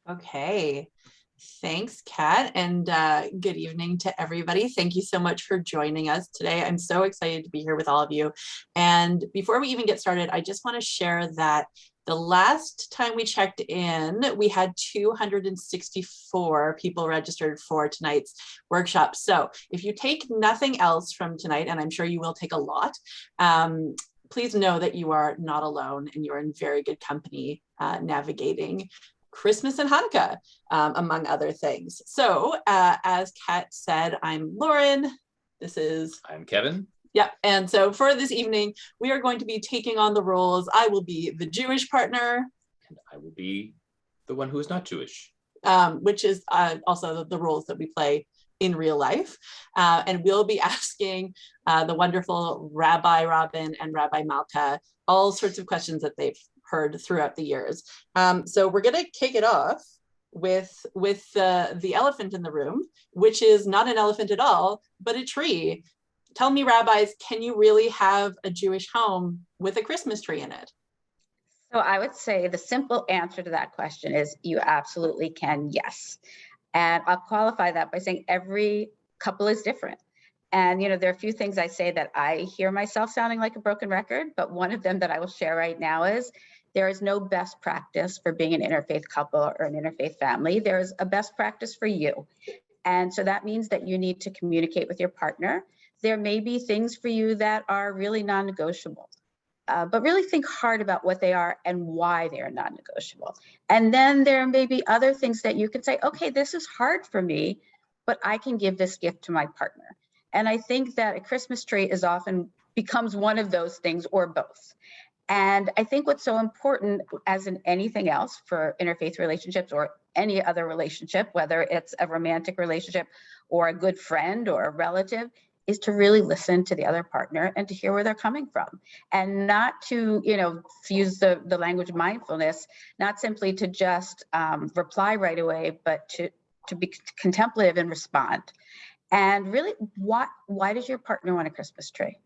Okay. Thanks, Kat, and good evening to everybody. Thank you so much for joining us today. I'm so excited to be here with all of you. And before we even get started, I just want to share that the last time we checked in, we had 264 people registered for tonight's workshop. So if you take nothing else from tonight, and I'm sure you will take a lot, please know that you are not alone and you're in very good company navigating Christmas and Hanukkah, among other things. So as Kat said, I'm Lauren. I'm Kevin. Yeah, and so for this evening, we are going to be taking on the roles. I will be the Jewish partner. And I will be the one who is not Jewish. Which is also the roles that we play in real life. And we'll be asking the wonderful Rabbi Robyn and Rabbi Malka all sorts of questions that they've heard throughout the years. So we're going to kick it off with the elephant in the room, which is not an elephant at all, but a tree. Tell me, rabbis, can you really have a Jewish home with a Christmas tree in it? So I would say the simple answer to that question is you absolutely can, yes. And I'll qualify that by saying every couple is different. And, there are a few things I say that I hear myself sounding like a broken record, but one of them that I will share right now is there is no best practice for being an interfaith couple or an interfaith family. There's a best practice for you. And so that means that you need to communicate with your partner. There may be things for you that are really non-negotiable, but really think hard about what they are and why they are non-negotiable. And then there may be other things that you can say, okay, this is hard for me, but I can give this gift to my partner. And I think that a Christmas tree is often becomes one of those things or both. And I think what's so important, as in anything else for interfaith relationships or any other relationship, whether it's a romantic relationship or a good friend or a relative, is to really listen to the other partner and to hear where they're coming from, and not to, use the language of mindfulness, not simply to just reply right away, but to be contemplative and respond. And really, why does your partner want a Christmas tree?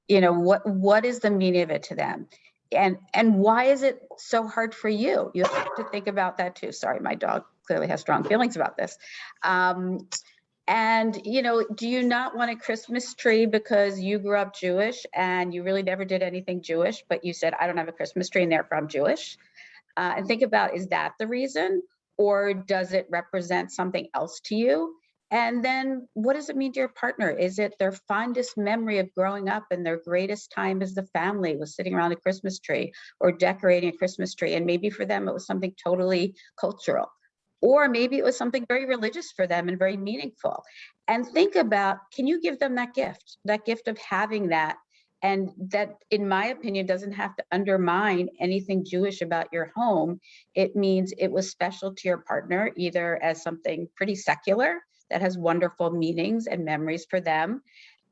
What is the meaning of it to them? And why is it so hard for you? You have to think about that too. Sorry, my dog clearly has strong feelings about this. And, do you not want a Christmas tree because you grew up Jewish and you really never did anything Jewish, but you said, I don't have a Christmas tree and therefore I'm Jewish? And think about, is that the reason? Or does it represent something else to you? And then what does it mean to your partner? Is it their fondest memory of growing up and their greatest time as the family was sitting around a Christmas tree or decorating a Christmas tree? And maybe for them, it was something totally cultural. Or maybe it was something very religious for them and very meaningful. And think about, can you give them that gift of having that? And that, in my opinion, doesn't have to undermine anything Jewish about your home. It means it was special to your partner, either as something pretty secular that has wonderful meanings and memories for them,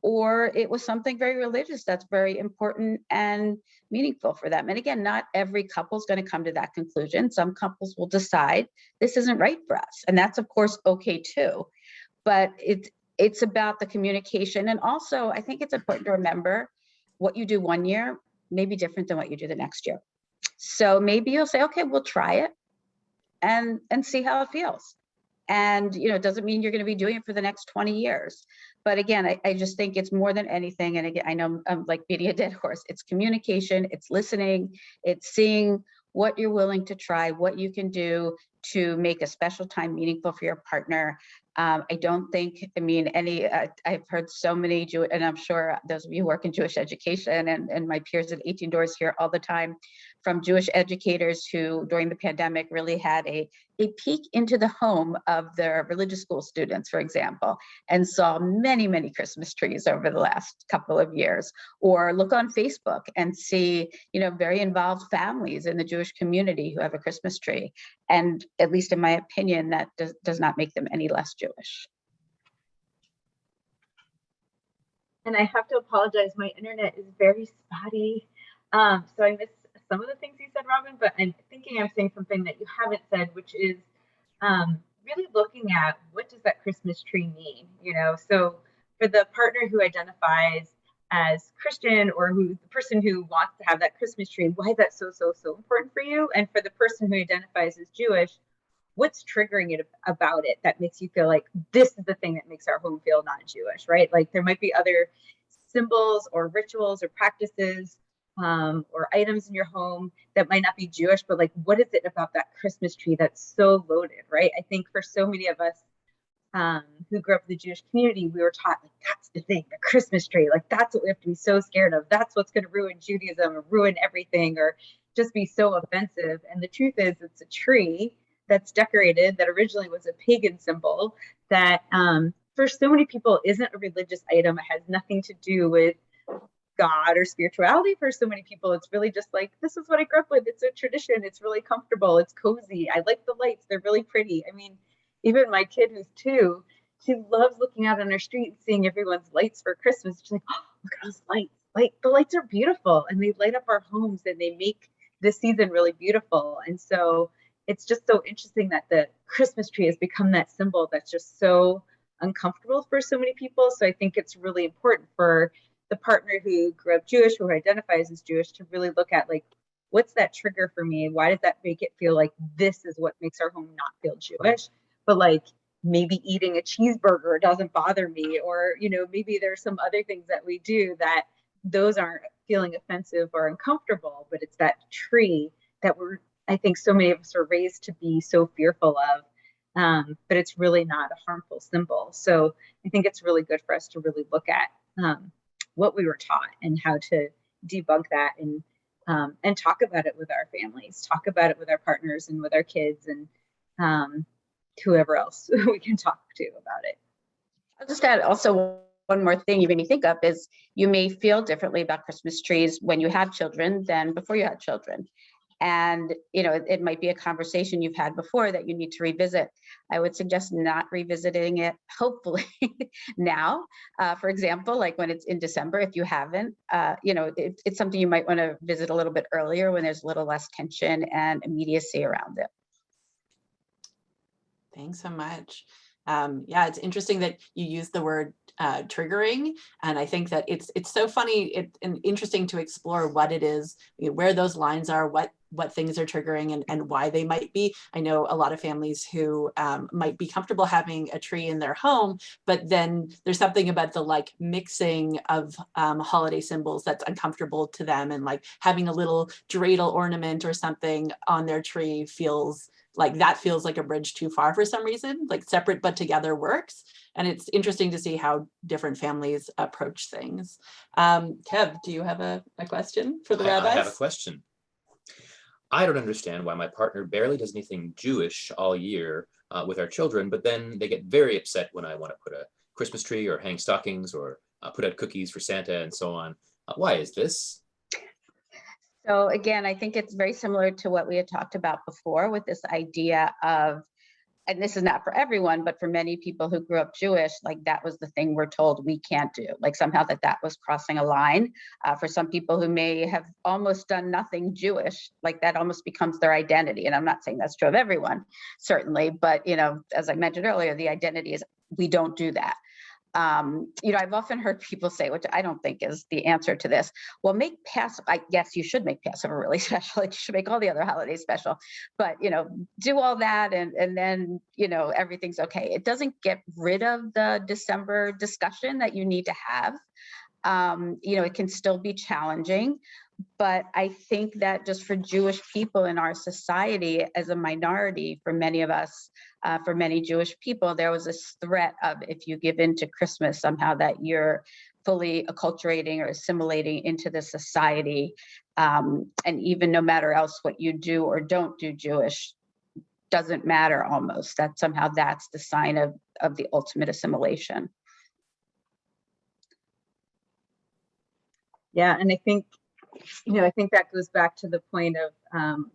or it was something very religious that's very important and meaningful for them. And again, not every couple is going to come to that conclusion. Some couples will decide this isn't right for us. And that's, of course, okay too. But it's about the communication. And also, I think it's important to remember what you do one year may be different than what you do the next year. So maybe you'll say, okay, we'll try it and see how it feels. And, it doesn't mean you're going to be doing it for the next 20 years. But again, I just think it's more than anything. And again, I know I'm like beating a dead horse. It's communication, it's listening, it's seeing what you're willing to try, what you can do to make a special time meaningful for your partner. I don't think, I've heard so many Jewish, and I'm sure those of you who work in Jewish education and my peers at 18 Doors hear all the time from Jewish educators who during the pandemic really had a peek into the home of their religious school students, for example, and saw many, many Christmas trees over the last couple of years. Or look on Facebook and see, very involved families in the Jewish community who have a Christmas tree. And at least in my opinion, that does not make them any less Jewish. And I have to apologize, my internet is very spotty. So I missed some of the things you said, Robyn, but I'm thinking I'm saying something that you haven't said, which is really looking at what does that Christmas tree mean? So for the partner who identifies as Christian, or the person who wants to have that Christmas tree, why is that so important for you? And for the person who identifies as Jewish, what's triggering it about it that makes you feel like this is the thing that makes our home feel not Jewish, right? Like there might be other symbols or rituals or practices or items in your home that might not be Jewish, but like, what is it about that Christmas tree that's so loaded, right? I think for so many of us who grew up in the Jewish community, we were taught like, that's the thing, the Christmas tree, like that's what we have to be so scared of. That's what's going to ruin Judaism or ruin everything or just be so offensive. And the truth is it's a tree that's decorated that originally was a pagan symbol that for so many people isn't a religious item. It has nothing to do with God or spirituality. For so many people, it's really just like, this is what I grew up with. It's a tradition. It's really comfortable. It's cozy. I like the lights. They're really pretty. I mean, even my kid who's 2, she loves looking out on her street and seeing everyone's lights for Christmas. She's like, oh, look at those lights. Like the lights are beautiful and they light up our homes and they make this season really beautiful. And so it's just so interesting that the Christmas tree has become that symbol that's just so uncomfortable for so many people. So I think it's really important for the partner who grew up Jewish, who identifies as Jewish, to really look at like, what's that trigger for me? Why does that make it feel like this is what makes our home not feel Jewish? But like maybe eating a cheeseburger doesn't bother me, or, you know, maybe there's some other things that we do that those aren't feeling offensive or uncomfortable, but it's that tree that I think so many of us are raised to be so fearful of. But it's really not a harmful symbol. So I think it's really good for us to really look at what we were taught and how to debunk that and talk about it with our families, talk about it with our partners and with our kids and whoever else we can talk to about it. I'll just add also one more thing you made me think of is you may feel differently about Christmas trees when you have children than before you had children. And, you know, it might be a conversation you've had before that you need to revisit. I would suggest not revisiting it, hopefully now, for example, like when it's in December, if you haven't, you know, it's something you might want to visit a little bit earlier when there's a little less tension and immediacy around it. Thanks so much. Yeah, it's interesting that you use the word triggering, and I think that it's so funny and interesting to explore what it is, you know, where those lines are, what things are triggering and why they might be. I know a lot of families who might be comfortable having a tree in their home, but then there's something about the like mixing of holiday symbols that's uncomfortable to them, and like having a little dreidel ornament or something on their tree feels like a bridge too far for some reason. Like separate but together works. And it's interesting to see how different families approach things. Kev, do you have a question for the rabbis? I have a question. I don't understand why my partner barely does anything Jewish all year with our children, but then they get very upset when I want to put a Christmas tree or hang stockings or put out cookies for Santa and so on. Why is this? So again, I think it's very similar to what we had talked about before with this idea of, and this is not for everyone, but for many people who grew up Jewish, like that was the thing we're told we can't do. Like somehow that was crossing a line. For some people who may have almost done nothing Jewish, like that almost becomes their identity. And I'm not saying that's true of everyone, certainly, but you know, as I mentioned earlier, the identity is we don't do that. You know, I've often heard people say, which I don't think is the answer to this, well, make Passover, I guess you should make Passover really special, like you should make all the other holidays special, but, you know, do all that and then, you know, everything's okay. It doesn't get rid of the December discussion that you need to have. You know, it can still be challenging, but I think that just for Jewish people in our society as a minority, for many of us, for many Jewish people, there was this threat of if you give in to Christmas, somehow that you're fully acculturating or assimilating into the society. And even no matter else what you do or don't do Jewish, doesn't matter almost, that somehow that's the sign of the ultimate assimilation. Yeah, and I think, you know, I think that goes back to the point of,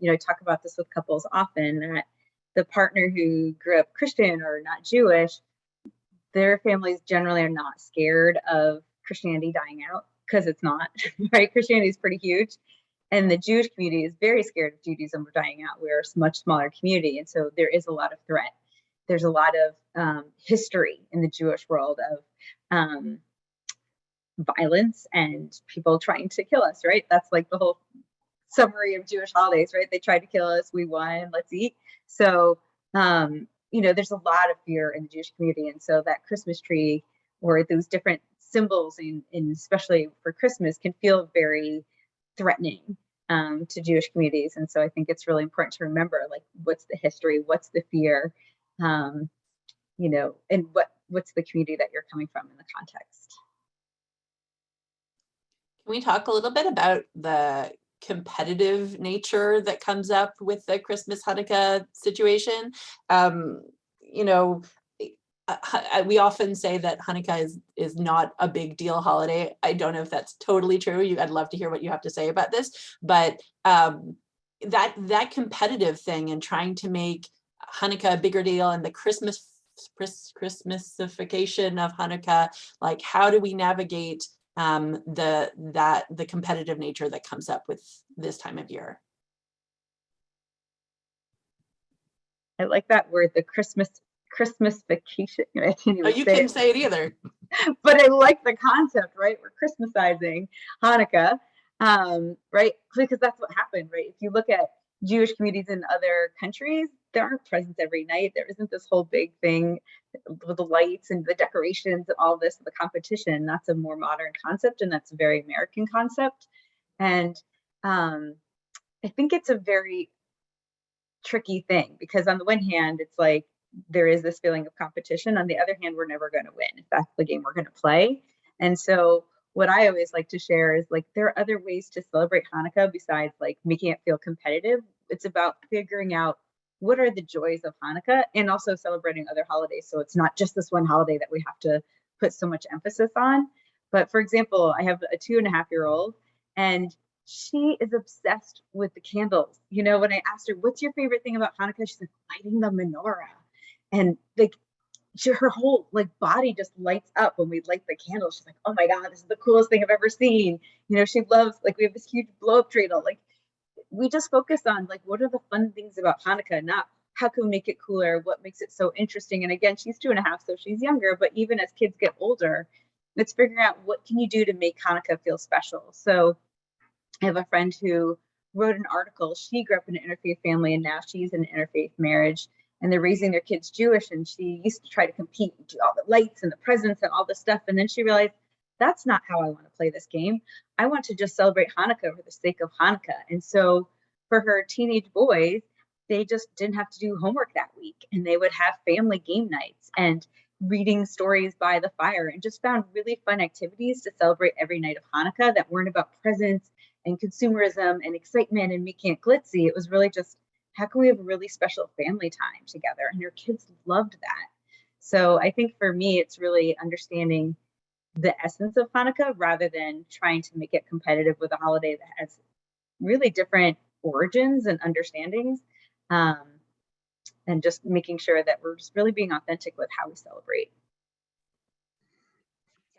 you know, I talk about this with couples often, that the partner who grew up Christian or not Jewish, their families generally are not scared of Christianity dying out, because it's not, right? Christianity is pretty huge. And the Jewish community is very scared of Judaism dying out. We're a much smaller community. And so there is a lot of threat. There's a lot of history in the Jewish world of violence and people trying to kill us, right? That's like the whole summary of Jewish holidays, right? They tried to kill us, we won, let's eat. So there's a lot of fear in the Jewish community. And so that Christmas tree or those different symbols in especially for Christmas can feel very threatening to Jewish communities. And so I think it's really important to remember, like, what's the history, what's the fear, and what's the community that you're coming from in the context. Can we talk a little bit about the competitive nature that comes up with the Christmas Hanukkah situation? We often say that Hanukkah is not a big deal holiday. I don't know if that's totally true. I'd love to hear what you have to say about this, but that competitive thing and trying to make Hanukkah a bigger deal and the Christmasification of Hanukkah, like, how do we navigate the competitive nature that comes up with this time of year? I like that word, the Christmas vacation. I can't even you can't say it either. But I like the concept, right? We're Christmasizing Hanukkah, right? Because that's what happened, right? If you look at Jewish communities in other countries, there aren't presents every night. There isn't this whole big thing with the lights and the decorations and all this, the competition. That's a more modern concept, and that's a very American concept. And I think it's a very tricky thing, because on the one hand, it's like there is this feeling of competition. On the other hand, we're never going to win if that's the game we're going to play. And so what I always like to share is, like, there are other ways to celebrate Hanukkah besides like making it feel competitive. It's about figuring out what are the joys of Hanukkah and also celebrating other holidays. So it's not just this one holiday that we have to put so much emphasis on. But for example, I have a 2.5-year-old, and she is obsessed with the candles. When I asked her, what's your favorite thing about Hanukkah? She's like, lighting the menorah. And like, her whole like body just lights up when we light the candles. She's like, oh my God, this is the coolest thing I've ever seen. She loves, like, we have this huge blow up dreidel. Like, we just focus on, like, what are the fun things about Hanukkah, not how can we make it cooler, what makes it so interesting. And again, she's 2.5, so she's younger, but even as kids get older, it's figuring out what can you do to make Hanukkah feel special. So I have a friend who wrote an article. She grew up in an interfaith family, and now she's in an interfaith marriage, and they're raising their kids Jewish. And she used to try to compete and do all the lights and the presents and all this stuff. And then she realized, that's not how I want to play this game. I want to just celebrate Hanukkah for the sake of Hanukkah. And so for her teenage boys, they just didn't have to do homework that week, and they would have family game nights and reading stories by the fire, and just found really fun activities to celebrate every night of Hanukkah that weren't about presents and consumerism and excitement and making it glitzy. It was really just, how can we have a really special family time together? And your kids loved that. So I think for me, it's really understanding the essence of Hanukkah rather than trying to make it competitive with a holiday that has really different origins and understandings, and just making sure that we're just really being authentic with how we celebrate.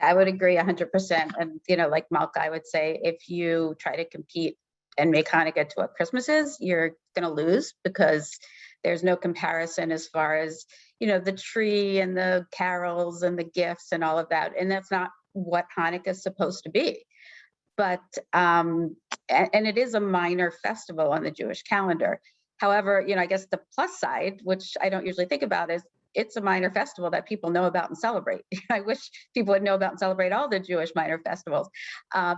I would agree 100%. And, like Malka, I would say, if you try to compete and make Hanukkah to what Christmas is, you're going to lose, because there's no comparison as far as, the tree and the carols and the gifts and all of that. And that's not what Hanukkah is supposed to be. But, and it is a minor festival on the Jewish calendar. However, I guess the plus side, which I don't usually think about, is it's a minor festival that people know about and celebrate. I wish people would know about and celebrate all the Jewish minor festivals.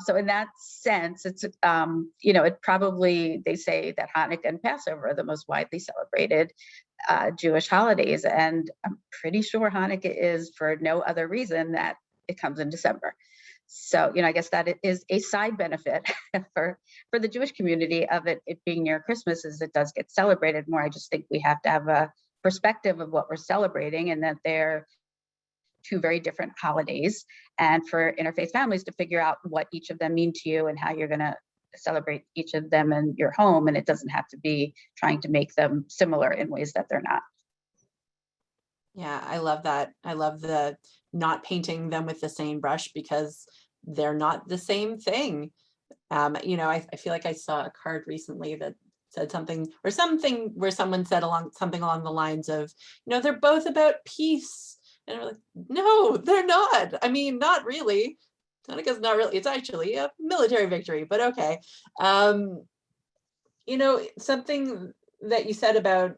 So in that sense, it's, it probably, they say that Hanukkah and Passover are the most widely celebrated Jewish holidays. And I'm pretty sure Hanukkah is for no other reason that it comes in December. So, I guess that it is a side benefit for the Jewish community of it being near Christmas, is it does get celebrated more. I just think we have to have a perspective of what we're celebrating, and that they're two very different holidays. And for interfaith families to figure out what each of them mean to you and how you're going to celebrate each of them in your home. And it doesn't have to be trying to make them similar in ways that they're not. Yeah, I love that. I love the not painting them with the same brush, because they're not the same thing. I feel like I saw a card recently that said something where someone said something along the lines of, they're both about peace. And we're like, no, they're not. I mean, not really. Hanukkah's not really, it's actually a military victory, but okay. Something that you said about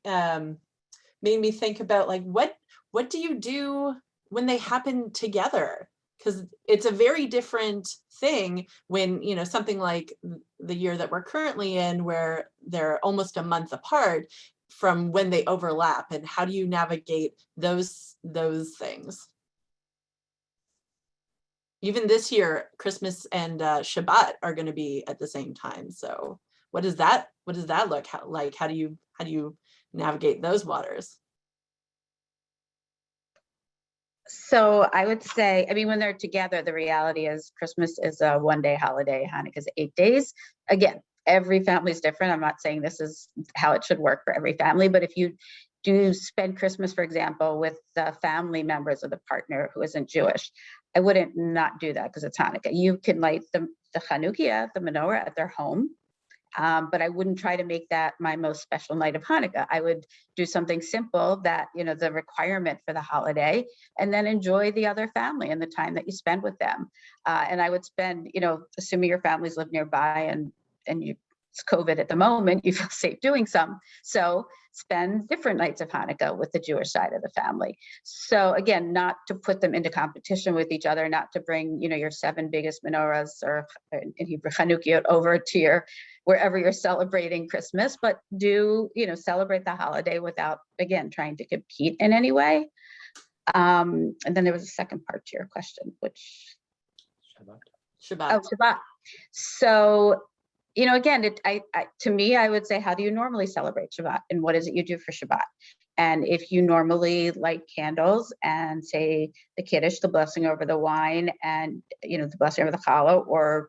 made me think about like, what do you do when they happen together? Because it's a very different thing when, you know, something like the year that we're currently in, where they're almost a month apart, from when they overlap, and how do you navigate those things? Even this year, Christmas and Shabbat are going to be at the same time. So what does that look like? How do you navigate those waters? So I would say, I mean, when they're together, the reality is Christmas is a 1-day holiday, Hanukkah is 8 days. Again, every family is different. I'm not saying this is how it should work for every family, but if you do spend Christmas, for example, with the family members of the partner who isn't Jewish, I wouldn't not do that because it's Hanukkah. You can light the Hanukkah, the menorah at their home. But I wouldn't try to make that my most special night of Hanukkah. I would do something simple that, you know, the requirement for the holiday, and then enjoy the other family and the time that you spend with them. And I would spend, you know, assuming your families live nearby and it's COVID at the moment, you feel safe doing some. So spend different nights of Hanukkah with the Jewish side of the family. So again, not to put them into competition with each other, not to bring, you know, your 7 biggest menorahs or in Hebrew Hanukkah over to your wherever you're celebrating Christmas, but do, you know, celebrate the holiday without, again, trying to compete in any way. And then there was a second part to your question, which Shabbat. Oh, Shabbat. So, you know, again, to me, I would say, how do you normally celebrate Shabbat, and what is it you do for Shabbat? And if you normally light candles and say the Kiddush, the blessing over the wine, and, you know, the blessing over the challah, or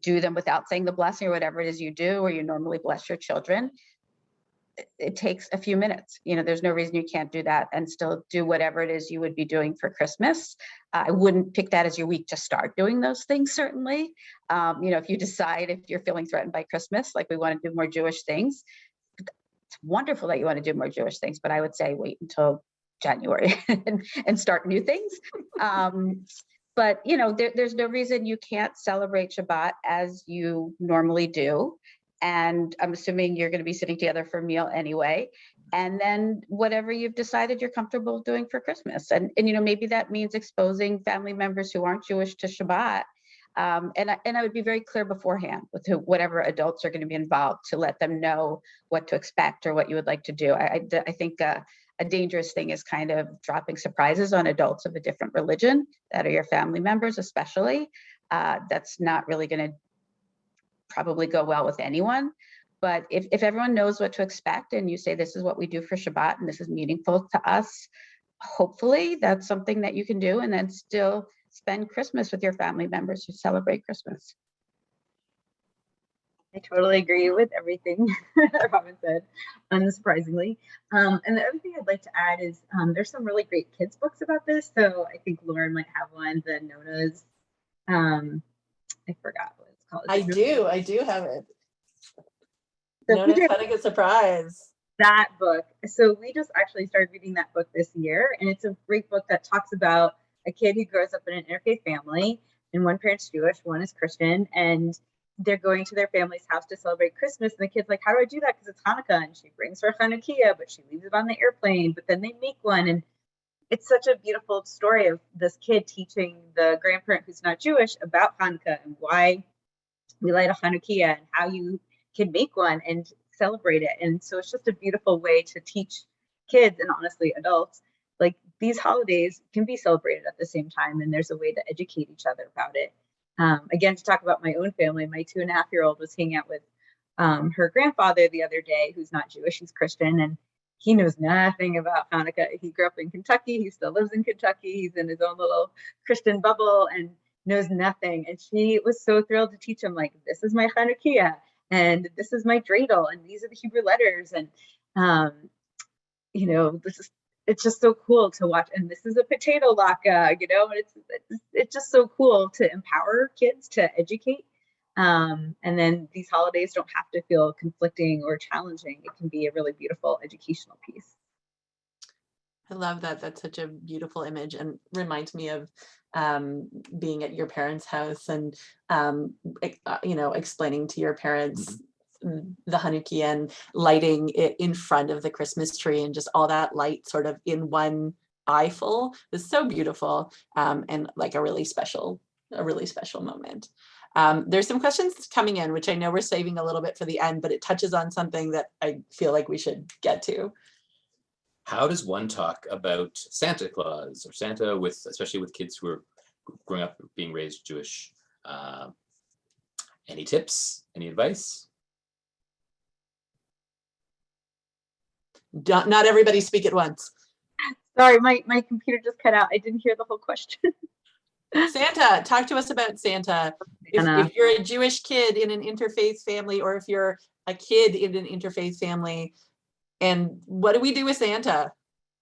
do them without saying the blessing, or whatever it is you do, or you normally bless your children, it takes a few minutes. You know, there's no reason you can't do that and still do whatever it is you would be doing for Christmas. I wouldn't pick that as your week to start doing those things, certainly. You know, if you decide, if you're feeling threatened by Christmas, like we want to do more Jewish things, it's wonderful that you want to do more Jewish things, but I would say wait until January and start new things. But, you know, there's no reason you can't celebrate Shabbat as you normally do. And I'm assuming you're going to be sitting together for a meal anyway. And then whatever you've decided you're comfortable doing for Christmas. And you know, maybe that means exposing family members who aren't Jewish to Shabbat. And I would be very clear beforehand with whatever adults are going to be involved, to let them know what to expect or what you would like to do. I think a dangerous thing is kind of dropping surprises on adults of a different religion that are your family members, especially. That's not really going to probably go well with anyone. But if everyone knows what to expect, and you say, this is what we do for Shabbat and this is meaningful to us, hopefully that's something that you can do, and then still spend Christmas with your family members who celebrate Christmas. I totally agree with everything Robyn said, unsurprisingly. And the other thing I'd like to add is there's some really great kids books about this. So I think Lauren might have one, the Nona's, I forgot what it's called. I do have it. So Nona's Hanukkah Surprise. That book. So we just actually started reading that book this year, and it's a great book that talks about a kid who grows up in an interfaith family, and one parent's Jewish, one is Christian, and they're going to their family's house to celebrate Christmas. And the kid's like, how do I do that? Because it's Hanukkah. And she brings her Hanukkah, but she leaves it on the airplane, but then they make one. And it's such a beautiful story of this kid teaching the grandparent who's not Jewish about Hanukkah and why we light a Hanukkah and how you can make one and celebrate it. And so it's just a beautiful way to teach kids, and honestly adults, like these holidays can be celebrated at the same time, and there's a way to educate each other about it. Again, to talk about my own family, my 2.5-year-old was hanging out with her grandfather the other day, who's not Jewish, he's Christian, and he knows nothing about Hanukkah. He grew up in Kentucky, he still lives in Kentucky, he's in his own little Christian bubble and knows nothing. And she was so thrilled to teach him, like, this is my Hanukkah, and this is my dreidel, and these are the Hebrew letters, and you know, it's just so cool to watch. And this is a potato latke, you know, and it's just so cool to empower kids, to educate. And then these holidays don't have to feel conflicting or challenging. It can be a really beautiful educational piece. I love that. That's such a beautiful image, and reminds me of being at your parents' house and you know, explaining to your parents the Hanukkah lighting it in front of the Christmas tree, and just all that light sort of in one eyeful was so beautiful, and like a really special moment. There's some questions coming in, which I know we're saving a little bit for the end, but it touches on something that I feel like we should get to. How does one talk about Santa Claus or Santa especially with kids who are growing up being raised Jewish? Any tips? Any advice? Not everybody speak at once. Sorry, my computer just cut out. I didn't hear the whole question. Santa, talk to us about Santa. If you're a Jewish kid in an interfaith family, or if you're a kid in an interfaith family, and what do we do with Santa?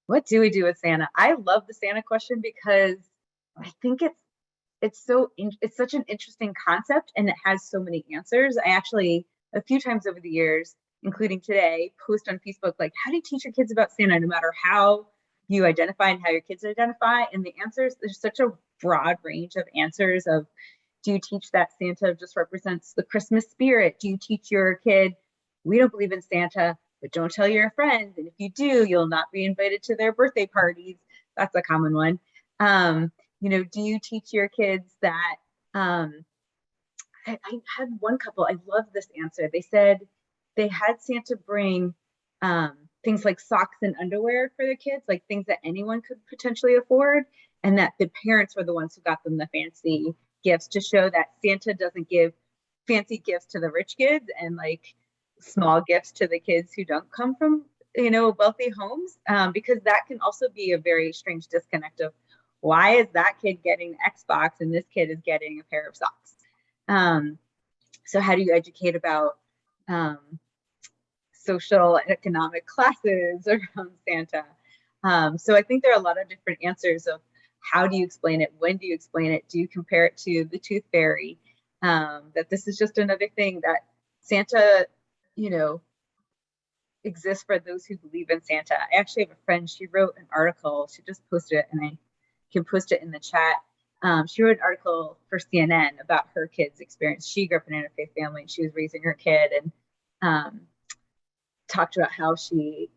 What do we do with Santa? I love the Santa question because I think it's such an interesting concept, and it has so many answers. I actually, a few times over the years, including today, post on Facebook, like, how do you teach your kids about Santa, no matter how you identify and how your kids identify? And the answers, there's such a broad range of answers of, do you teach that Santa just represents the Christmas spirit? Do you teach your kid, we don't believe in Santa, but don't tell your friends, and if you do, you'll not be invited to their birthday parties? That's a common one. Do you teach your kids that, I had one couple, I love this answer. They said they had Santa bring things like socks and underwear for their kids, like things that anyone could potentially afford, and that the parents were the ones who got them the fancy gifts, to show that Santa doesn't give fancy gifts to the rich kids and like small gifts to the kids who don't come from, wealthy homes, because that can also be a very strange disconnect of, why is that kid getting the Xbox and this kid is getting a pair of socks? So how do you educate about social and economic classes around Santa? So I think there are a lot of different answers of, how do you explain it? When do you explain it? Do you compare it to the tooth fairy? That this is just another thing, that Santa, exists for those who believe in Santa. I actually have a friend, she wrote an article, she just posted it, and I can post it in the chat. She wrote an article for CNN about her kid's experience. She grew up in an interfaith family, and she was raising her kid, and talked about how she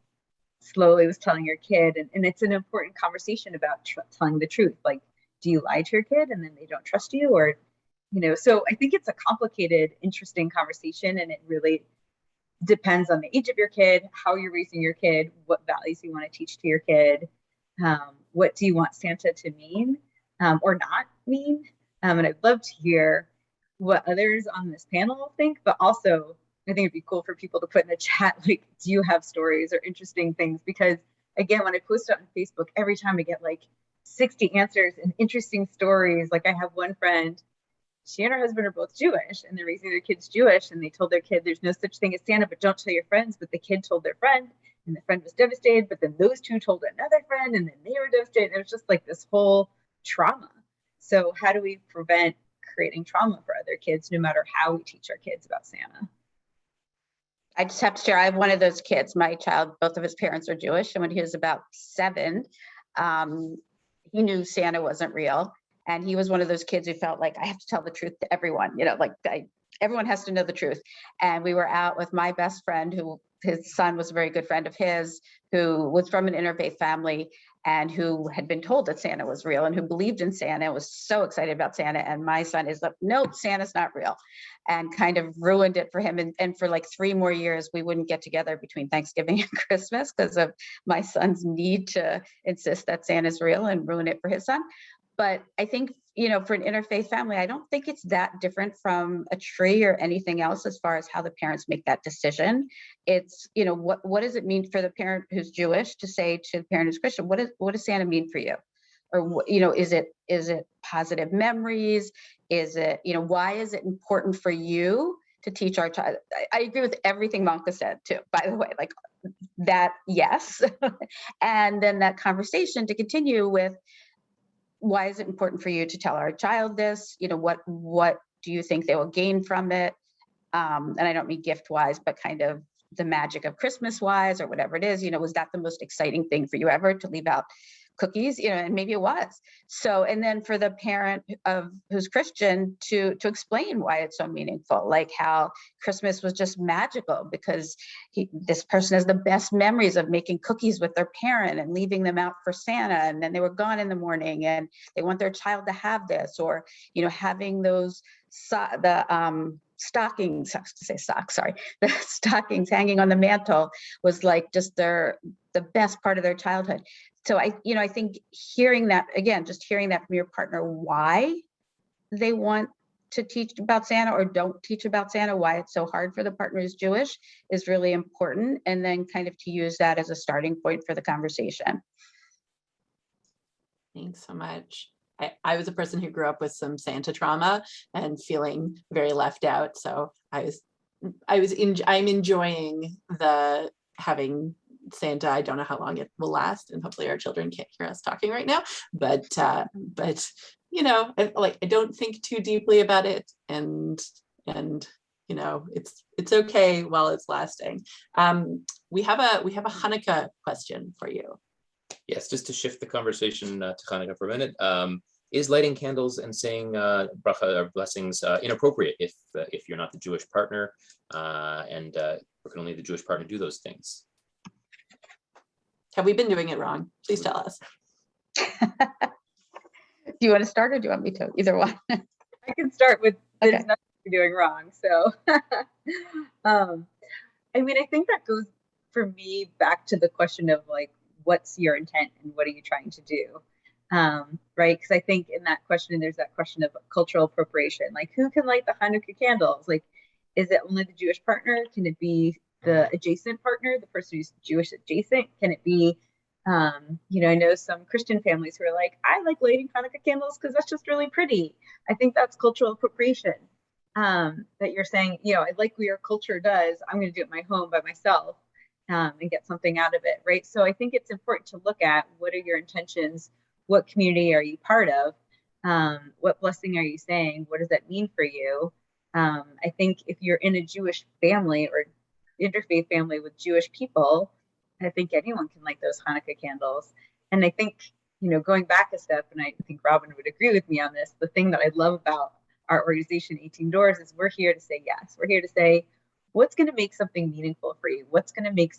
slowly was telling your kid, and it's an important conversation about telling the truth. Like, do you lie to your kid and then they don't trust you? Or, so I think it's a complicated, interesting conversation, and it really depends on the age of your kid, how you're raising your kid, what values you want to teach to your kid, what do you want Santa to mean or not mean. And I'd love to hear what others on this panel think, but also I think it'd be cool for people to put in the chat, like, do you have stories or interesting things? Because again, when I post it on Facebook, every time I get like 60 answers and interesting stories. Like, I have one friend, she and her husband are both Jewish, and they're raising their kids Jewish, and they told their kid there's no such thing as Santa, but don't tell your friends. But the kid told their friend, and the friend was devastated, but then those two told another friend, and then they were devastated. It was just like this whole trauma. So how do we prevent creating trauma for other kids, no matter how we teach our kids about Santa? I just have to share, I have one of those kids. My child, both of his parents are Jewish, and when he was about 7, he knew Santa wasn't real. And he was one of those kids who felt like, I have to tell the truth to everyone, everyone has to know the truth. And we were out with my best friend, who his son was a very good friend of his, who was from an interfaith family and who had been told that Santa was real and who believed in Santa, was so excited about Santa. And my son is like, nope, Santa's not real, and kind of ruined it for him. And for like 3 more years, we wouldn't get together between Thanksgiving and Christmas because of my son's need to insist that Santa's real and ruin it for his son. But I think, for an interfaith family, I don't think it's that different from a tree or anything else as far as how the parents make that decision. It's, what does it mean for the parent who's Jewish to say to the parent who's Christian, what does Santa mean for you? Or, is it positive memories? Is it, why is it important for you to teach our child? I agree with everything Malka said too, by the way, like that, yes. And then that conversation to continue with, why is it important for you to tell our child this? What do you think they will gain from it? And I don't mean gift wise, but kind of the magic of Christmas wise or whatever it is. Was that the most exciting thing for you ever, to leave out cookies, and maybe it was. So, and then for the parent who's Christian to explain why it's so meaningful, like how Christmas was just magical because this person has the best memories of making cookies with their parent and leaving them out for Santa, and then they were gone in the morning and they want their child to have this, or having those the stockings hanging on the mantle was like just the best part of their childhood. So I think hearing that from your partner, why they want to teach about Santa or don't teach about Santa, why it's so hard for the partner who's Jewish, is really important. And then kind of to use that as a starting point for the conversation. Thanks so much. I was a person who grew up with some Santa trauma and feeling very left out. So I'm enjoying the having Santa. I don't know how long it will last, and hopefully our children can't hear us talking right now. But I don't think too deeply about it, and it's okay while it's lasting. We have a Hanukkah question for you. Yes, just to shift the conversation to Hanukkah for a minute. Is lighting candles and saying bracha or blessings inappropriate if you're not the Jewish partner, or can only the Jewish partner do those things? Have we been doing it wrong? Please tell us. Do you want to start or do you want me to? Either one. I can start with there's Okay. nothing you're doing wrong. So, I think that goes for me back to the question of like, what's your intent and what are you trying to do? Right? Because I think in that question, there's that question of cultural appropriation. Like, who can light the Hanukkah candles? Like, is it only the Jewish partner? Can it be the adjacent partner, the person who's Jewish adjacent? Can it be, I know some Christian families who are like, I like lighting Hanukkah candles because that's just really pretty. I think that's cultural appropriation. That you're saying, I like what your culture does. I'm going to do it at my home by myself and get something out of it, right? So I think it's important to look at what are your intentions. What community are you part of? What blessing are you saying? What does that mean for you? I think if you're in a Jewish family or interfaith family with Jewish people, I think anyone can light those Hanukkah candles. And I think, going back a step, and I think Robyn would agree with me on this, the thing that I love about our organization, 18 Doors, is we're here to say yes. We're here to say, what's going to make something meaningful for you? What's going to make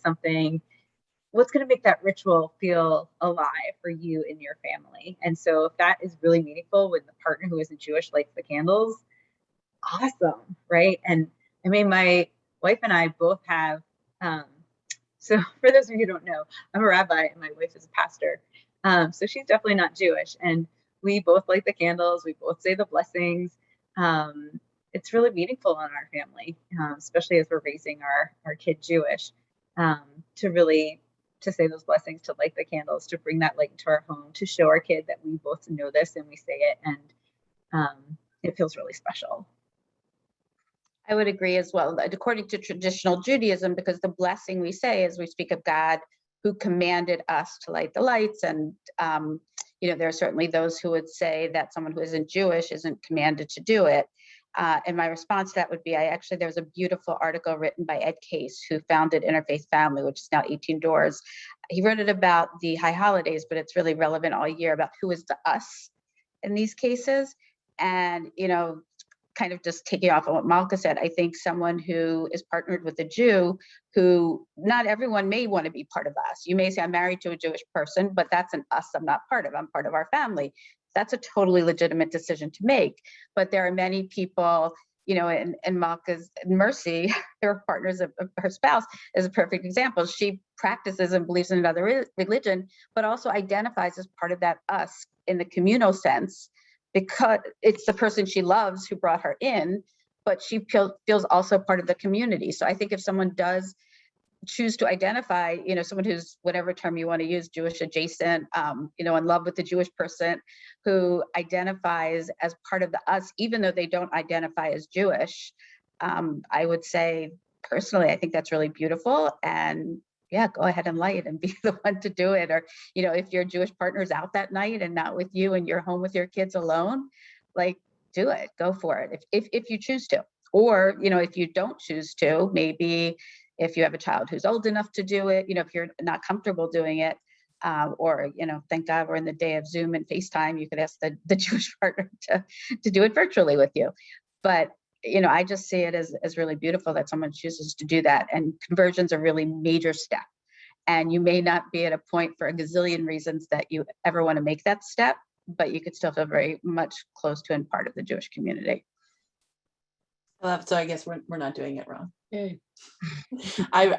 that ritual feel alive for you and your family? And so if that is really meaningful when the partner who isn't Jewish lights the candles, awesome, right? And my wife and I both have, so for those of you who don't know, I'm a rabbi and my wife is a pastor. So she's definitely not Jewish. And we both light the candles. We both say the blessings. It's really meaningful in our family, especially as we're raising our kid Jewish, to say those blessings, to light the candles, to bring that light into our home, to show our kid that we both know this and we say it, and it feels really special. I would agree as well. According to traditional Judaism, because the blessing we say is we speak of God who commanded us to light the lights. And, there are certainly those who would say that someone who isn't Jewish isn't commanded to do it. And my response to that would be, there was a beautiful article written by Ed Case, who founded Interfaith Family, which is now 18 Doors. He wrote it about the high holidays, but it's really relevant all year about who is the us in these cases. And, kind of just taking off on what Malka said, I think someone who is partnered with a Jew, who not everyone may want to be part of us. You may say, I'm married to a Jewish person, but that's an us I'm not part of. I'm part of our family. That's a totally legitimate decision to make. But there are many people, in Malka's Mercy, her partners of her spouse is a perfect example. She practices and believes in another religion, but also identifies as part of that us in the communal sense, because it's the person she loves who brought her in, but she feels also part of the community. So I think if someone does choose to identify, someone who's, whatever term you want to use, Jewish adjacent, in love with the Jewish person who identifies as part of the us, even though they don't identify as Jewish, I would say personally, I think that's really beautiful. And yeah, go ahead and light and be the one to do it. Or, if your Jewish partner is out that night and not with you and you're home with your kids alone, like, do it, go for it. If you choose to, or, if you don't choose to, maybe if you have a child who's old enough to do it, if you're not comfortable doing it, Or, thank God we're in the day of Zoom and FaceTime. You could ask the Jewish partner to do it virtually with you. But, I just see it as really beautiful that someone chooses to do that. And conversion's a really major step. And you may not be at a point for a gazillion reasons that you ever want to make that step, but you could still feel very much close to and part of the Jewish community. So I guess we're not doing it wrong. Yay. I